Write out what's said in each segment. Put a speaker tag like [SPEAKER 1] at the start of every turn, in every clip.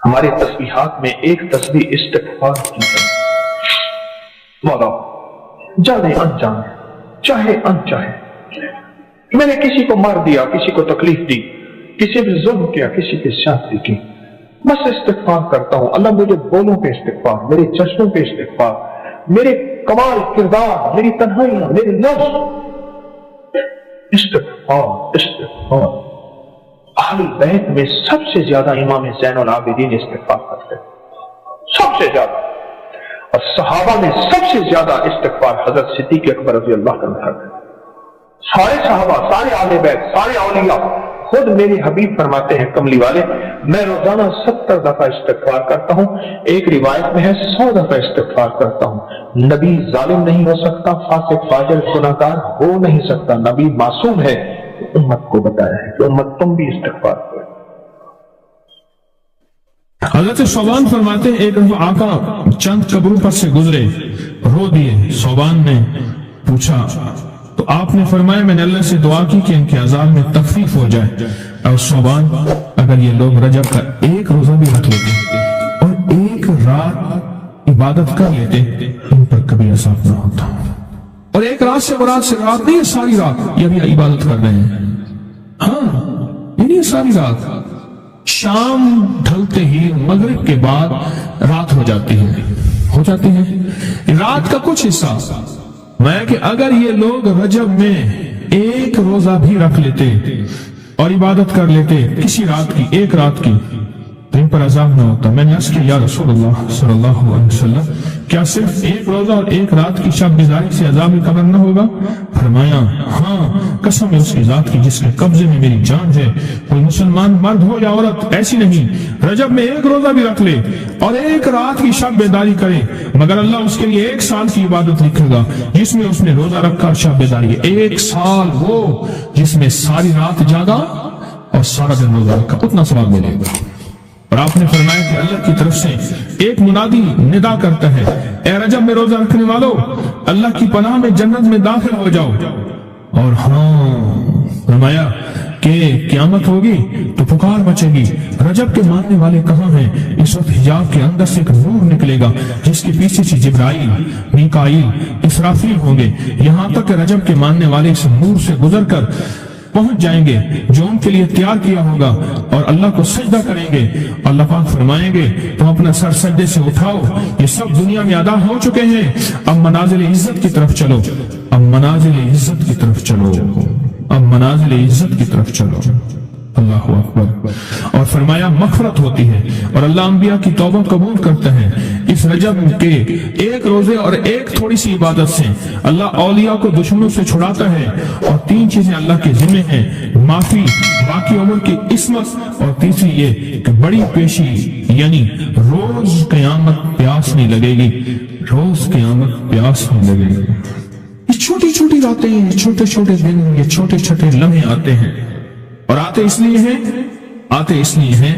[SPEAKER 1] ہماری تسبیحات میں ایک تسبیح استغفار کی ہے۔ مولا جانے انجانے چاہے انچاہے میں نے کسی کو مار دیا، کسی کو تکلیف دی، کسی پہ ظلم کیا، کسی پہ زیادتی کی، بس استغفار کرتا ہوں۔ اللہ مجھے بولوں پہ استغفار، میرے چشموں پہ استغفار، میرے کمال کردار، میری تنہائیاں، میرے نفس، استغفار استغفار۔ اہل بیت میں سب سے زیادہ امام زین العابدین استغفار کرتے ہیں، سب سے زیادہ، اور صحابہ میں سب سے زیادہ استغفار حضرت صدیق اکبر رضی اللہ عنہ کرتے ہیں۔ سارے صحابہ، سارے اہل بیت، سارے اولیاء، خود میرے حبیب فرماتے ہیں کملی والے، میں روزانہ 70 دفعہ استغفار کرتا ہوں، ایک روایت میں ہے 100 دفعہ استغفار کرتا ہوں۔ نبی ظالم نہیں ہو سکتا، فاسق فاجر گناہگار ہو نہیں سکتا، نبی معصوم ہے۔ امت کو بتایا ہے کہ امت تم بھی استغفار کرو۔
[SPEAKER 2] حضرت صوبان فرماتے ہیں ایک دفعہ آقا چند قبروں پر سے گزرے، رو دیے۔ صوبان نے پوچھا تو آپ نے فرمایا میں نے اللہ سے دعا کی کہ ان کے عذاب میں تخفیف ہو جائے۔ اور صوبان اگر یہ لوگ رجب کا ایک روزہ بھی رکھ لیتے اور ایک رات عبادت کر لیتے ان پر کبھی عذاب نہ ہوتا۔ اور ایک رات سے مراد سے رات نہیں ہے ساری رات، یہ بھی عبادت کر رہے ہیں، ہاں یہ نہیں ہے ساری رات، شام ڈھلتے ہی مغرب کے بعد رات ہو جاتی ہے رات کا کچھ حصہ۔ میں کہ اگر یہ لوگ رجب میں ایک روزہ بھی رکھ لیتے اور عبادت کر لیتے کسی رات کی، ایک رات کی، تو ان پر عذاب نہ ہوتا۔ میں نے عرض کیا یا رسول اللہ صلی اللہ علیہ وسلم کیا صرف ایک روزہ اور ایک رات کی شب بیداری سے عذاب قبر نہ ہوگا؟ فرمایا ہاں، قسم ہے اس کی ذات کی جس کے قبضے میں میری جان ہے، کوئی مسلمان مرد ہو یا عورت ایسی نہیں رجب میں ایک روزہ بھی رکھ لے اور ایک رات کی شب بیداری کرے مگر اللہ اس کے لیے 1 سال کی عبادت لکھے گا جس میں اس نے روزہ رکھا اور شب بیداری۔ 1 سال وہ جس میں ساری رات جاگا اور سارا دن روزہ رکھا، اتنا ثواب ملے گا۔ اور آپ نے فرمایا کہ اللہ کی طرف سے ایک منادی ندا کرتا ہے، اے رجب میں روزہ رکھنے والو، اللہ کی پناہ میں جنت میں داخل ہو جاؤ۔ اور ہاں فرمایا کہ قیامت ہوگی تو پکار مچے گی، رجب کے ماننے والے کہاں ہیں؟ اس وقت حجاب کے اندر سے ایک نور نکلے گا جس کے پیچھے سے جبرائیل، میکائیل، اسرافیل ہوں گے، یہاں تک کہ رجب کے ماننے والے اس نور سے گزر کر پہنچ جائیں گے جو ان کے لیے تیار کیا ہوگا اور اللہ کو سجدہ کریں گے۔ اللہ پاک فرمائیں گے تم اپنا سر سجدے سے اٹھاؤ، یہ سب دنیا میں ادا ہو چکے ہیں، اب منازل عزت کی طرف چلو، اب منازل عزت کی طرف چلو، اب منازل عزت کی طرف چلو۔ اللہ اکبر۔ اور فرمایا مغفرت ہوتی ہے اور اللہ انبیاء کی توبہ قبول کرتا ہے۔ اس رجب کے ایک روزے اور ایک تھوڑی سی عبادت سے اللہ اولیاء کو دشمنوں سے چھڑاتا ہے، اور 3 چیزیں اللہ کے ذمہ ہیں، معافی، باقی عمر کی عصمت، اور تیسری یہ کہ بڑی پیشی، یعنی روز قیامت پیاس نہیں لگے گی، روز قیامت پیاس نہیں لگے گی۔ یہ چھوٹی چھوٹی باتیں، یہ چھوٹے چھوٹے دن، یہ چھوٹے چھوٹے لمحے آتے ہیں، اور آتے اس لیے ہیں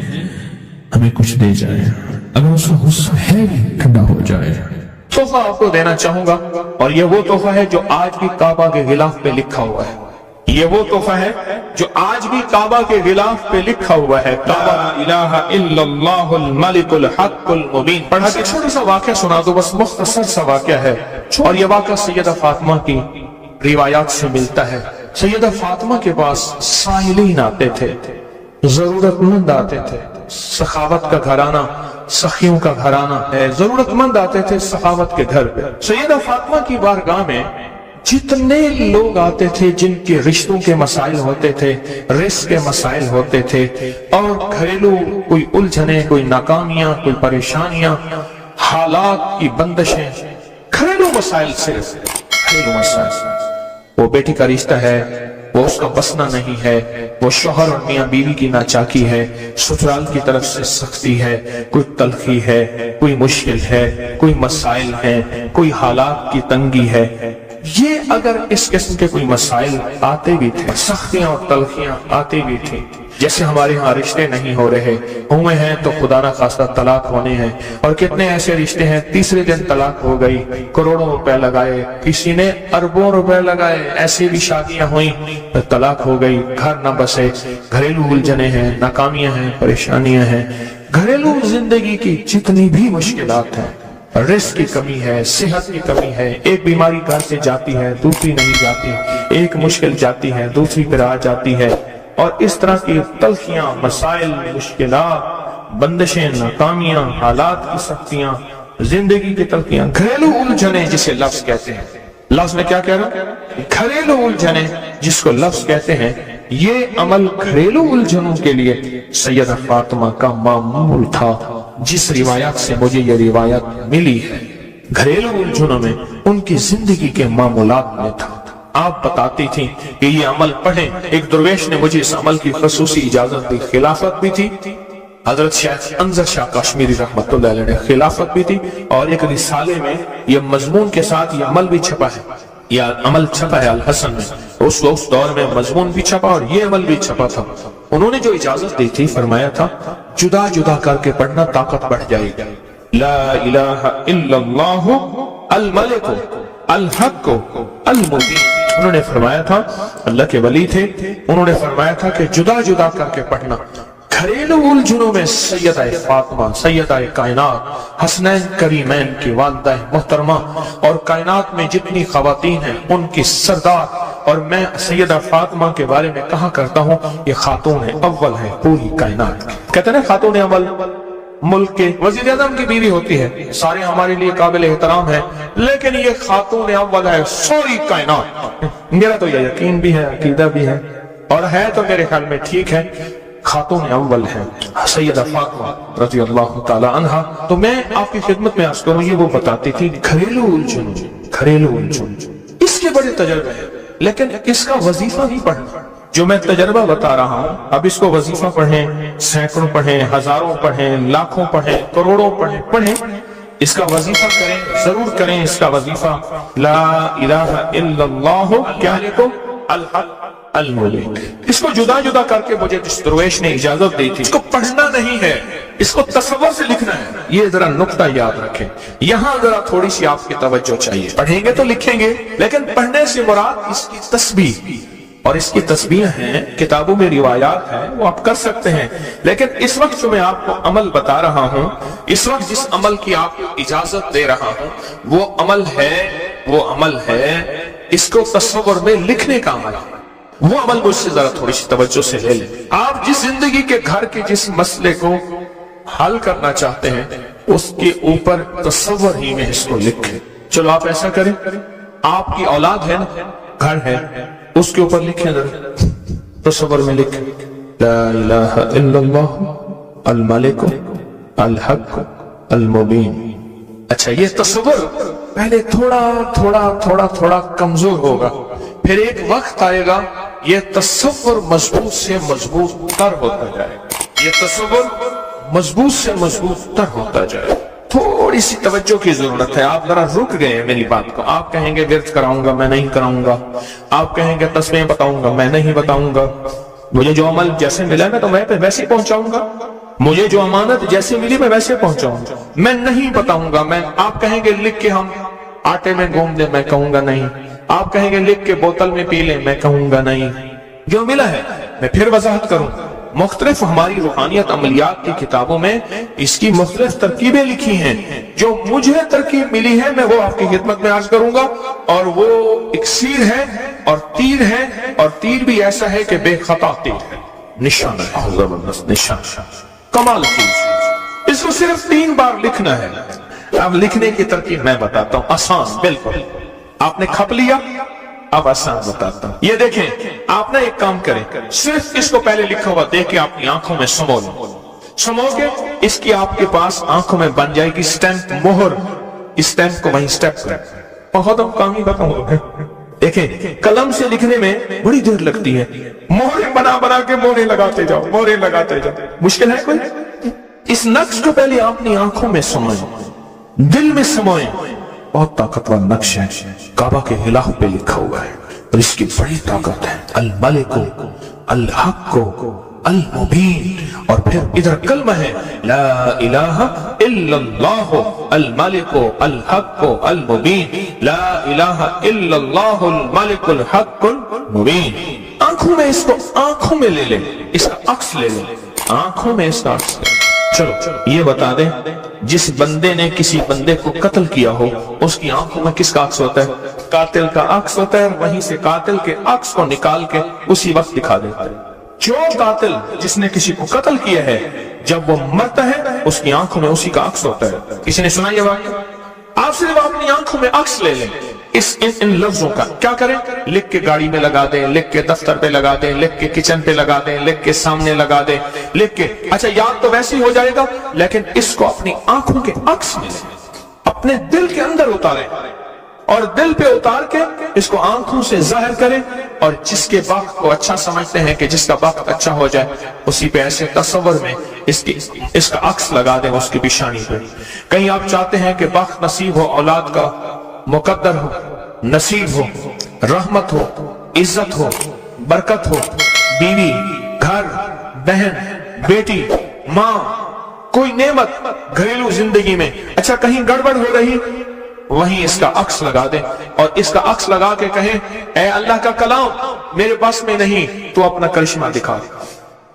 [SPEAKER 2] ہمیں کچھ دے جائے، اگر اس کا غصہ ہے بھی ٹھنڈا ہو جائے۔
[SPEAKER 1] تحفہ آپ کو دینا چاہوں گا، اور یہ وہ تحفہ ہے جو آج بھی کعبہ کے غلاف پہ لکھا ہوا ہے، یہ وہ تحفہ ہے جو آج بھی کعبہ کے غلاف پہ لکھا ہوا ہے، لا الہ الا اللہ الملک الحق المبین۔ پڑھا کہ چھوٹا سا واقعہ سنا دو، بس مختصر سا واقعہ ہے، اور یہ واقعہ سیدہ فاطمہ کی روایات سے ملتا ہے۔ سیدہ فاطمہ کے پاس سائلین آتے تھے، ضرورت مند آتے تھے، سخاوت کا گھرانہ، سخیوں کا گھرانہ ہے، ضرورت مند آتے تھے سخاوت کے گھر پہ۔ سیدہ فاطمہ کی بارگاہ میں جتنے لوگ آتے تھے جن کے رشتوں کے مسائل ہوتے تھے، رزق کے مسائل ہوتے تھے، اور گھریلو کوئی الجھنیں، کوئی ناکامیاں، کوئی پریشانیاں، حالات کی بندشیں، گھریلو مسائل، صرف گھریلو مسائل، وہ بیٹی کا رشتہ ہے، وہ اس کا بسنا نہیں ہے، وہ شوہر اور میاں بیوی کی ناچاکی ہے، سسرال کی طرف سے سختی ہے، کوئی تلخی ہے، کوئی مشکل ہے، کوئی مسائل ہیں، کوئی حالات کی تنگی ہے۔ یہ اگر اس قسم کے کوئی مسائل آتے بھی تھے، سختیاں اور تلخیاں آتی بھی تھیں، جیسے ہمارے ہاں رشتے نہیں ہو رہے، ہوئے ہیں تو خدا نہ خواستہ طلاق ہونے ہیں، اور کتنے ایسے رشتے ہیں تیسرے دن طلاق ہو گئی، کروڑوں روپے لگائے، کسی نے اربوں روپے لگائے، ایسی بھی شادیاں ہوئیں طلاق ہو گئی، گھر نہ بسے، گھریلو الجھنیں ہیں، ناکامیاں ہیں، پریشانیاں ہیں۔ घरेलू जिंदगी की जितनी भी मुश्किलात हैं, रिस्क की कमी है, सेहत की कमी है, एक बीमारी घर से जाती है दूसरी नहीं जाती, एक मुश्किल जाती है दूसरी पर आ जाती है, और इस तरह की तलखियां, मसाइल, मुश्किलात, बंदिशें, नाकामियां, हालात की सख्तियां, जिंदगी की तलखियां, घरेलू उलझने जिसे लफ्ज कहते हैं। लफ्ज में क्या कह रहा हूं? घरेलू उलझने जिसको लफ्ज कहते हैं, ये अमल घरेलू उलझनों के लिए सैयदा फातिमा का मामूल था। जिस रिवायत से मुझे ये रिवायत मिली है, घरेलू उलझनों में उनकी जिंदगी के मामूलात में था। आप बताती थी कि ये अमल पढ़ें। एक दुर्वेश ने मुझे इस अमल की खसूसी इजाजत दी, खिलाफत भी थी। हजरत शेख अंजर शाह कश्मीरी रहमतुल्लाह अलैह ने खिलाफत भी थी, और एक रिसाले में यह मजमून के साथ यह अमल भी छपा है, या अमल छपा है अल हसन में। उस दौर में मजमून भी छपा और ये अमल भी छपा था। उन्होंने जो इजाजत दी थी, फरमाया था जुदा जुदा करके पढ़ना ताकत बढ़ जाएगी। ला इलाहा इल्लल्लाहु अल मलिक अल हक अल मुबीन। उन्होंने फरमाया था, अल्लाह के वली थे, उन्होंने फरमाया था कि जुदा जुदा करके पढ़ना। घरेलू उलझनों में सैयदा फातिमा, सैयदा कायनात, हसनैन करीमैन की वालिदा मोहतरमा, और कायनात में जितनी खवातीन हैं उनकी सरदार। और मैं सैयदा फातिमा के बारे में कहा करता हूँ, ये खातून अव्वल है पूरी कायनात की। कहते हैं खातून अव्वल मुल्क के वजीर आज़म की बीवी होती है, सारे हमारे लिए काबिल एहतराम है, लेकिन ये खातून अव्वल है सारी कायनात। मेरा तो ये यकीन भी है, अकीदा भी है, और है तो मेरे ख्याल में ठीक है, खातून अव्वल है सैयदा फातिमा रज़ी अल्लाह ताला अन्हा। तो मैं आपकी खिदमत में अर्ज करूं, ये वो बताती थी घरेलू उलझन इसके बड़े तजर्बे हैं, लेकिन इसका वजीफा नहीं पढ़ना। जो मैं तजर्बा बता रहा हूं, अब इसको वजीफा पढ़ें, सैकड़ों पढ़ें, हजारों पढ़ें, लाखों पढ़ें, करोड़ों पढ़ें, इसका वजीफा करें, जरूर करें इसका वजीफा। ला इलाहा इल्लल्लाह क्या लिखो? अल हक अल मुबीन। इसको जुदा जुदा करके मुझे जिस दुर्वेश ने इजाजत दी थी, इसको पढ़ना नहीं है, इसको तसव्वुर से लिखना है। ये जरा नुक्ता याद रखें, यहाँ जरा थोड़ी सी आपकी तवज्जो चाहिए। पढ़ेंगे तो लिखेंगे, लेकिन पढ़ने से मुराद इसकी तस्बीह, और इसकी तस्बीह हैं, किताबों में रिवायात है, वो आप कर सकते हैं। लेकिन इस वक्त जो मैं आपको अमल बता रहा हूं, इस वक्त जिस अमल की आपको इजाजत दे रहा हूं, वो अमल है इसको तस्वुर में लिखने का अमल। वो अमल मुझसे जरा थोड़ी सी तवज्जो से ले लें। आप जिस जिंदगी के घर के जिस मसले को हल करना चाहते हैं, उसके ऊपर तस्वुर ही में इसको लिखें। चलो आप ऐसा करें, आपकी औलाद है ना, घर है, उसके ऊपर लिखें जरा, तस्वुर में लिखें ला इलाहा इल्लल्लाह अल मलिक अल हक अल मुबीन। अच्छा, ये तस्वुर पहले थोड़ा कमजोर होगा, फिर एक वक्त आएगा ये तस्वुर मजबूत से मजबूत तर होता जाएगा। ये तस्वुर मजबूत से मजबूत तर होता जाएगा। थोड़ी सी तवज्जो की जरूरत है। आप जरा रुक गए मेरी बात को। आप कहेंगे विर्द कराऊंगा, मैं नहीं कराऊंगा। आप कहेंगे तस्बीह बताऊंगा, मैं नहीं बताऊंगा। मुझे जो अमल जैसे मिला मैं तो मैं वैसे पहुंचाऊंगा। मुझे जो अमानत जैसे मिली मैं वैसे पहुंचाऊंगा, मैं नहीं बताऊंगा। आप कहेंगे लिख के हम आटे में घूम दे, मैं कहूंगा नहीं। आप कहेंगे लिख के बोतल में पी ले, मैं कहूंगा नहीं। जो मिला है मैं फिर वजाहत करूंगा। मुख्तलिफ हमारी रूहानियत अमलियात की किताबों में इसकी मुख्तलिफ तरकीबें लिखी हैं। जो मुझे तरकीब मिली है मैं वो आपकी खिदमत में अर्ज करूंगा। और वो इक्सीर है और तीर है, और तीर भी ऐसा है कि बेखता तीर है, निशान है, जबरदस्त निशान, कमाल चीज। इसको सिर्फ 3 बार लिखना है। अब लिखने की तरकीब मैं बताता हूं, आसान बिल्कुल। आपने खप लिया, अब आसान बताता हूं। ये देखें, आप ना एक काम करें, सिर्फ इसको पहले लिखा हुआ देख के अपनी आंखों में समो के इसकी आपके पास आंखों में बन जाएगी स्टैंप, मोहर। इस स्टैंप को वहीं स्टेप करें, बहुत हम काम ही बताऊंगा। देखें, कलम से लिखने में बड़ी देर लगती है, मोहरे बना के मोहरे लगाते जाओ, मुश्किल है कोई? इस नक्श को पहले अपनी आंखों में समझ, दिल में समोए। बहुत ताकतवर नक्श है, काबा के गिलाफ पे लिखा हुआ है, और इसकी बड़ी ताकत है। अल मलिक अल हक अल मुबीन। और फिर इधर कलमा है ला इलाहा इल्लल्लाह अल मलिक अल हक अल मुबीन। ला इलाहा इल्लल्लाह अल मलिक अल हक अल मुबीन। आंखों में इसको आंखों में ले ले, इसका अक्स ले ले, आंखों में इसका अक्स। चलो ये बता दे, जिस बंदे ने किसी बंदे को कत्ल किया हो उसकी आंखों में किसका अक्स होता है? कातिल का अक्स होता है। वहीं से कातिल के अक्स को निकाल के उसी वक्त दिखा देता है। जो कातिल जिसने किसी को कत्ल किया है, जब वो मरता है उसकी आंखों में उसी का अक्स होता है। किसी ने सुना ये वाक़या? आप सिर्फ अपनी आंखों में अक्स ले लें इन लफ्जों का। क्या करें? लिख के गाड़ी में लगा दें, लिख के दफ्तर पे लगा दें, लिख के किचन पे लगा दें, लिख के सामने लगा दें, लिख के। अच्छा, याद तो वैसे ही हो जाएगा, लेकिन इसको अपनी आंखों के अक्स में अपने दिल के अंदर उतारें और दिल पे उतार के इसको आंखों से जाहिर करें। और जिसके वक्त को अच्छा समझते हैं कि जिसका वक्त अच्छा हो जाए, उसी पे ऐसे तस्वर में इसका अक्स लगा दें उसकी पेशानी पे। कहीं आप चाहते हैं कि वक्त नसीब हो, औलाद का मुकद्दर हो, नसीब हो, रहमत हो, इज्जत हो, बरकत हो, बीवी, घर, बहन, बेटी, माँ, कोई नेमत घरेलू जिंदगी में। अच्छा, कहीं गड़बड़ हो रही, वहीं इसका अक्स लगा दे और इसका अक्स लगा के कहें, ऐ अल्लाह का कलाम मेरे बस में नहीं, तू अपना करिश्मा दिखा।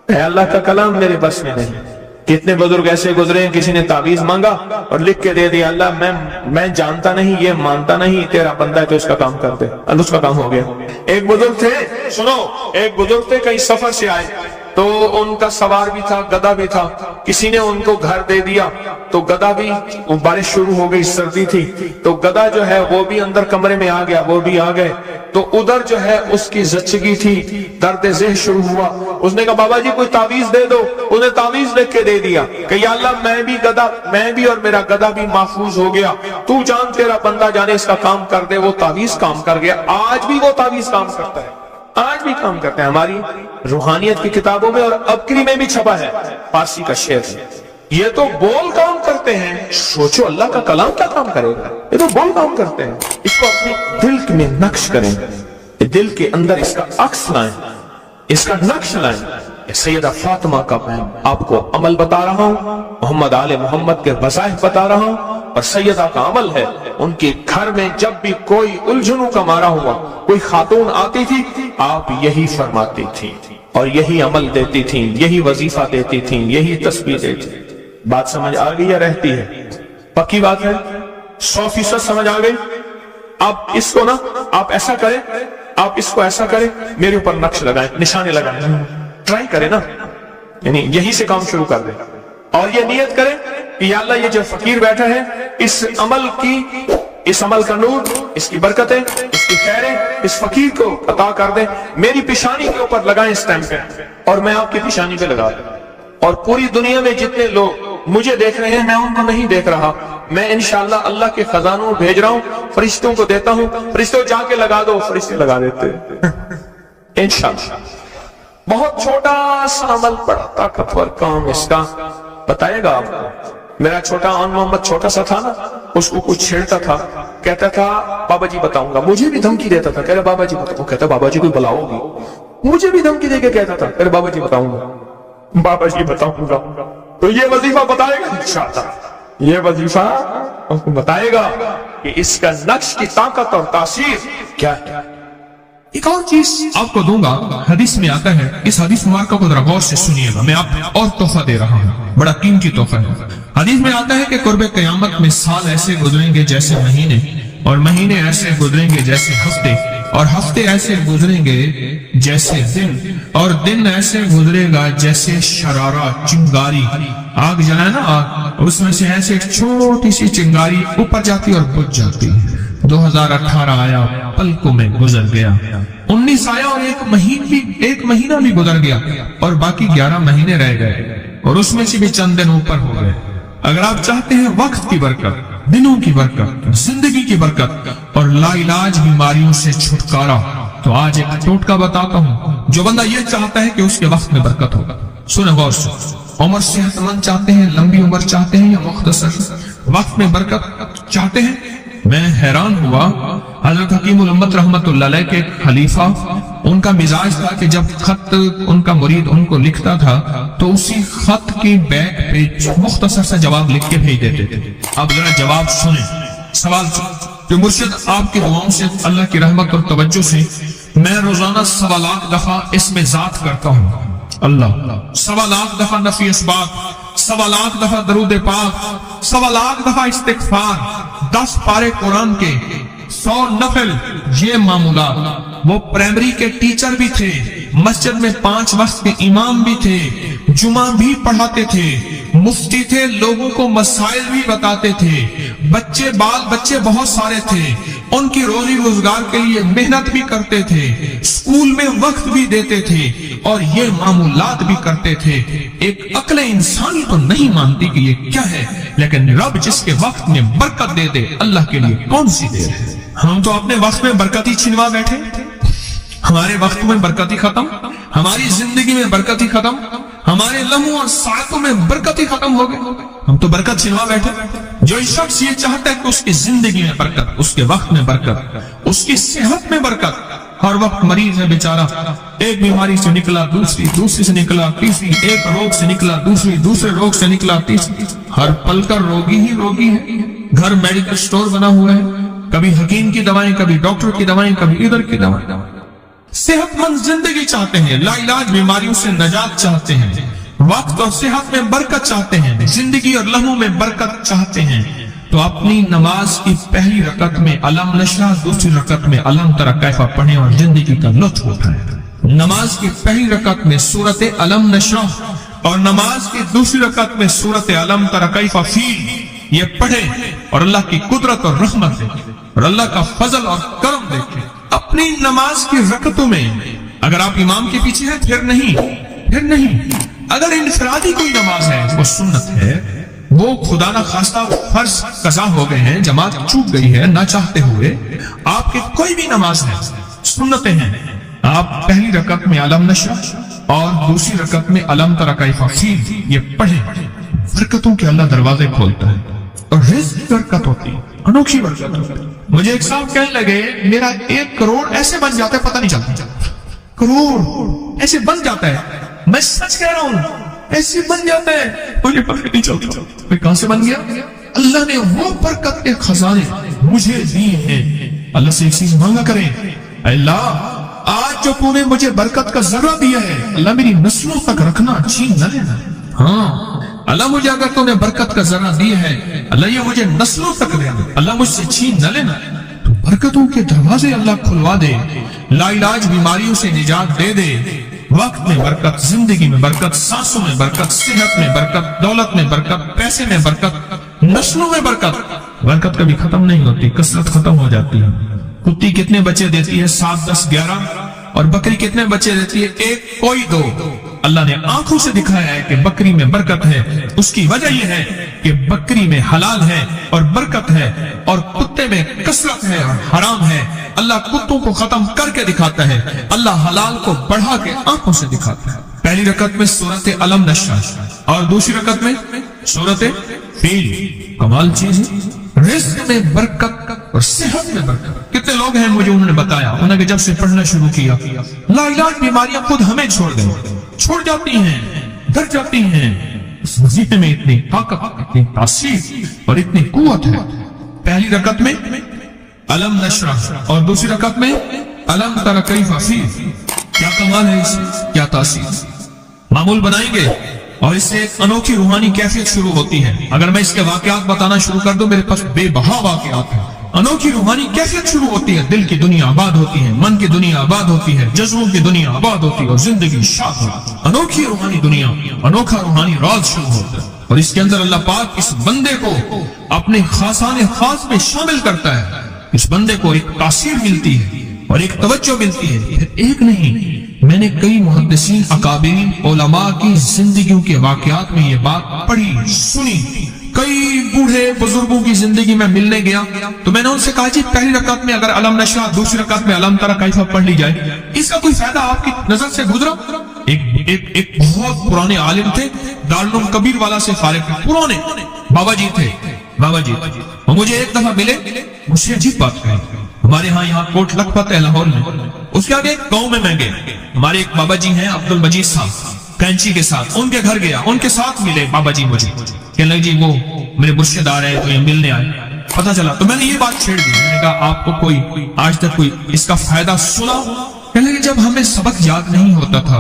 [SPEAKER 1] ऐ अल्लाह का कलाम मेरे बस में नहीं। कितने बुजुर्ग ऐसे गुजरे हैं, किसी ने ताबीज मांगा और लिख के दे दिया, अल्लाह मैं जानता नहीं, ये मानता नहीं, तेरा बंदा है तो इसका काम कर दे। अल्लाह उसका काम हो गया। एक बुजुर्ग थे, सुनो, एक बुजुर्ग थे, कहीं सफर से आए तो उनका सवार भी था, गधा भी था। किसी ने उनको घर दे दिया तो गधा भी, बारिश शुरू हो गई, सर्दी थी, तो गधा जो है वो भी अंदर कमरे में आ गया, वो भी आ गए। तो उधर जो है उसकी जच्चगी थी, दर्द ज़ेह शुरू हुआ। उसने कहा बाबा जी कोई तावीज दे दो। उन्हें तावीज लिख के दे दिया कि या अल्लाह मैं भी और मेरा गधा भी महफूज हो गया, तू जान तेरा बंदा जाने इसका काम कर दे। वो तावीज काम कर गया। आज भी वो तावीज काम करता है, आज भी काम करते हैं। हमारी रूहानियत की किताबों में और अबकरी में भी छपा है, फारसी का शेर है। ये तो बोल काम करते हैं, सोचो अल्लाह का कलाम क्या काम करेगा। ये तो बोल काम करते हैं। इसको अपने दिल में नक्श करें, दिल के अंदर इसका अक्स लाएं, इसका नक्श लाएं। सैयदा फातिमा का मैं आपको अमल बता रहा हूं, मोहम्मद आले मोहम्मद के वज़ाइफ बता रहा हूं। और सैयदा का अमल है, उनके घर में जब भी कोई उलझनों का मारा हुआ कोई खातून आती थी, आप यही फरमाती थी और यही अमल देती थी, यही वजीफा देती थी, यही तस्बीह देती। बात समझ आ गई या रहती है? पक्की बात है, 100% समझ आ गई। अब इसको ना आप ऐसा करें, आप इसको ऐसा करें, मेरे ऊपर नक्श लगाएं, निशाने लगाएं, ट्राई करें ना, यानी यही से काम शुरू कर दें और ये नियत करें कि या अल्लाह ये जो फकीर बैठा है, इस अमल का नूर, इसकी बरकतें, इसकी खैरें इस फकीर को अता कर दें। मेरी पेशानी के ऊपर लगाएं इस टाइम पे और मैं आपकी पेशानी पे लगा दूं। और पूरी दुनिया में जितने लोग मुझे देख रहे हैं, मैं उनको नहीं देख रहा, मैं इंशाअल्लाह अल्लाह के खजानों भेज रहा हूं, फरिश्तों को देता हूं, फरिश्तों जाके लगा दो, फरिश्ते लगा देते इंशाअल्लाह। बहुत छोटा सा अमल, बड़ा ताकतवर काम इसका बताएगा आपको। मेरा छोटा आन मोहम्मद छोटा सा था ना, उसको कुछ छेड़ता था, कहता था बाबा जी बताऊंगा, मुझे भी धमकी देता था, कह रहा बाबा जी बताओ, कहता बाबा जी कोई बुलाओगी, मुझे भी धमकी देके कहता था, कह रहा बाबा जी बताऊंगा, बाबा जी बताऊंगा। तो ये वजीफा बताएगा इंशाअल्लाह, ये वजीफा आपको बताएगा कि इसका नक्श की ताकत और तासीर क्या है।
[SPEAKER 2] एक और चीज आपको दूंगा, हदीस में आता है, इस हदीस मुबारक को जरा गौर से सुनिएगा, मैं आपको और तोहफा दे रहा हूँ, बड़ा कीमती तोहफा है। हदीस में आता है कि कुर्बे क़यामत में साल ऐसे गुजरेंगे जैसे महीने, और महीने ऐसे गुजरेंगे जैसे हफ्ते, और हफ्ते ऐसे गुजरेंगे जैसे दिन, और दिन ऐसे गुजरेगा जैसे शरारा, चिंगारी, आग जलाए ना आग, उसमें से ऐसे एक छोटी सी चिंगारी ऊपर जाती और बुझ जाती। 2018 आया, पलकों में गुजर गया। 19 आया और एक महीना भी गुजर गया और बाकी 11 महीने रह गए और उसमें से भी चंद दिन ऊपर हो गए। अगर आप चाहते हैं वक्त की बरकत, दिनों की बरकत, जिंदगी की बरकत और लाइलाज बीमारियों से छुटकारा, तो आज एक टोटका बताता हूँ। जो बंदा ये चाहता है कि उसके वक्त में बरकत होगा, सुने गौर से। उम्र सेहतमंद चाहते हैं, लंबी उम्र चाहते हैं या मुख्तसर वक्त में बरकत चाहते हैं? मैं हैरान हुआ, हजरत हकीमुल उम्मत रहमतुल्लाह अलैह के खलीफा, उनका मिजाज था कि जब खत उनका मुरीद उनको लिखता था तो उसी खत की बैक पे मुख्तसर सा जवाब लिख के भेज देते थे। अब जरा जवाब सुने, सवाल जो मुर्शिद आपकी दुआओं से, अल्लाह की रहमत और तवज्जो से मैं रोजाना 1.25 लाख दफा इसमें जात करता हूँ। अल्लाह 1.25 लाख दफा नफी इस्बात सवा लाख दफा दरूद पाक, सवा लाख दफा इस्तिगफार, 10 पारे कुरान के, 100 नफल, ये मामूलात। वो प्राइमरी के टीचर भी थे, मस्जिद में 5 वक्त के इमाम भी थे, जुमा भी पढ़ाते थे, मुफ्ती थे, लोगों को मसाइल भी बताते थे, बच्चे बाल बच्चे बहुत सारे थे, उनकी रोजी रोजगार के लिए मेहनत भी करते थे, स्कूल में वक्त भी देते थे और ये मामूलात भी करते थे। एक अक्ल इंसानी तो नहीं मानती कि ये क्या है, लेकिन रब जिसके वक्त में बरकत दे दे, अल्लाह के लिए कौन सी देर है। हम तो अपने वक्त में बरकत ही छिनवा बैठे, हमारे वक्त में बरकत ही खत्म, हमारी जिंदगी में बरकत ही खत्म, हमारे लम्हों और सातों में बरकत ही खत्म हो गए। हम तो बरकत छिनवा बैठे। जो शख्स ये चाहता है कि उसकी जिंदगी में बरकत, उसके वक्त में बरकत, उसकी सेहत में बरकत, हर वक्त मरीज है बेचारा, एक बीमारी से निकला दूसरी, दूसरी से निकला तीसरी, एक रोग से निकला दूसरी, दूसरे रोग से निकला तीसरी, हर पल का रोगी ही रोगी है। घर मेडिकल स्टोर बना हुआ है, कभी हकीम की दवाएं, कभी डॉक्टर की दवाएं, कभी इधर की दवाएं। सेहतमंद जिंदगी चाहते हैं, लाइलाज बीमारियों से नजात चाहते हैं, वक्त और सेहत में बरकत चाहते हैं, जिंदगी और लम्हों में बरकत चाहते हैं, तो अपनी नमाज की पहली रकत में अलम नशरा, दूसरी रकत में अलम तरा कैफा पढ़ें और जिंदगी का लुत्फ उठाएं। नमाज की पहली रकत में सूरत अलम नशरा और नमाज की दूसरी रकत में सूरत अलम तरा कैफा फील, ये पढ़ें और अल्लाह की कुदरत और रहमत देखें और अल्लाह का फजल और करम देखें। अपनी नमाज की रकतों में अगर आप इमाम के पीछे हैं फिर नहीं, अगर इनफरादी कोई नमाज है वो सुन्नत है, वो खुदा ना खास्ता फर्ज कज़ा हो गए हैं, जमात चूक गई है ना चाहते हुए, आपके कोई भी नमाज है, सुन्नतें हैं, आप पहली रकत में अलम नशरा और दूसरी रकत में अलम तरा कैफा फील, ये पढ़ें। बरकतों के अल्लाह दरवाजे खोलता है और रिज़्क़ की बरकत होती है, अनोखी बरकत होती है। मुझे एक साहब कहने लगे मेरा 1 करोड़ ऐसे बन जाता है, पता नहीं चलता, करोड़ ऐसे बन जाता है, मैं सच कह रहा हूं, ऐसे बन जाता है, मुझे पता नहीं चलता। मैं कहां से बन गया? अल्लाह ने वो बरकत के खजाने मुझे दिए हैं। अल्लाह से एक चीज मांगा करें, अल्लाह आज जो तूने मुझे बरकत का जर्रा दिया है, अल्लाह मेरी नस्लों तक रखना, छीन न लेना। हाँ अल्लाह, मुझे अगर तूने बरकत का जर्रा दिया है, अल्लाह ये मुझे नस्लों तक देना, अल्लाह मुझसे छीन न लेना। तो बरकतों के दरवाजे अल्लाह खुलवा दे, लाइलाज बीमारियों से निजात दे दे, वक्त में बरकत, जिंदगी में बरकत, सांसों में बरकत, सेहत में बरकत, दौलत में बरकत, पैसे में बरकत, नस्लों में बरकत। बरकत कभी खत्म नहीं होती, कसरत खत्म हो जाती है। कुत्ती कितने बच्चे देती है? 7, 10, 11। और बकरी कितने बच्चे देती है? 1, कोई 2। अल्लाह ने आंखों से दिखाया है कि बकरी में बरकत है। उसकी वजह यह है कि बकरी में हलाल है और बरकत है, और कुत्ते में कसरत है और हराम है। अल्लाह कुत्तों को खत्म करके दिखाता है, अल्लाह हलाल को बढ़ा के आंखों से दिखाता है। पहली रकत में सूरत अलम नशरा और दूसरी रकत में सूरत फील। कमाल चीज है, रिज़्क़ में बरकत और सेहत में बरकत। कितने लोग हैं मुझे उन्होंने बताया, उन्होंने जब से पढ़ना शुरू किया, लाइलाज बीमारियां खुद हमें छोड़ जाती हैं, डर जाती हैं। इस वजीफे में इतनी ताकत, इतनी तासीर और इतनी कुव्वत है। पहली रकत में अलम नशरा और दूसरी रकत में अलम तरा कैफा फील। क्या कमाल है इसमें, क्या तासीर। मामूल बनाएंगे और इससे एक अनोखी रूहानी कैफियत शुरू होती है। अगर मैं इसके वाकयात बताना शुरू कर दूं, मेरे पास बेबहा वाकयात है। अनोखी रूहानी कैफियत शुरू होती है, दिल की दुनिया आबाद होती है, मन की दुनिया आबाद होती है, जज्बों की दुनिया आबाद होती है और जिंदगी शाद होती है। अनोखी रूहानी दुनिया, अनोखा रूहानी राज शुरू होता है और इसके अंदर अल्लाह पाक इस बंदे को अपने खासाने खास में शामिल करता है। इस बंदे को एक तासीर मिलती है और एक तवज्जो मिलती है। फिर एक नहीं, मैंने कई मुहद्दिसीन, अकाबिरीन, उलमा की जिंदगियों के वाकयात में ये बात पढ़ी, सुनी। कई बूढ़े बुजुर्गों की जिंदगी में मिलने गया तो मैंने उनसे कहा जी पहली रकत में अगर अलम नशरा, दूसरी रकत में अलम तरा कैफा पढ़ ली जाए, इसका कोई फायदा आपकी नजर से गुजरा? एक बहुत पुराने आलिम थे, दारुल कबीर वाला से फारिग थे, पुराने बाबा जी थे, बाबा जी। और मुझे एक दफा मिले, मुझसे अजीब बात कही। हमारे यहाँ कोट लखपत है लाहौर में, उसके आगे एक गांव में मैं गया, हमारे एक बाबा जी हैं अब्दुल मजीद साहब, कैंची के साथ उनके घर गया, उनके साथ मिले बाबा जी। मुझे कहने लगे जी वो मेरे मुर्शिद आ रहे हैं तो ये मिलने आए। पता चला तो मैंने ये बात छेड़ दी, मैंने कहा आपको कोई आज तक कोई इसका फायदा सुना? कहने लगे जब हमें सबक याद नहीं होता था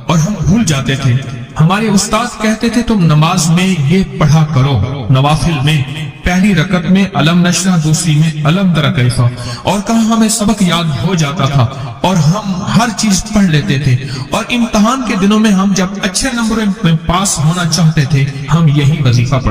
[SPEAKER 2] और हम भूल जाते थे, ہمارے استاد کہتے تھے تم نماز میں یہ پڑھا کرو، نوافل میں پہلی رکعت میں علم نشرح، دوسری میں علم تری کیف، اور کہاں ہمیں سبق یاد ہو جاتا تھا اور ہم ہر چیز پڑھ لیتے تھے، اور امتحان کے دنوں میں ہم جب اچھے نمبروں میں پاس ہونا چاہتے تھے ہم یہی وظیفہ پڑھتے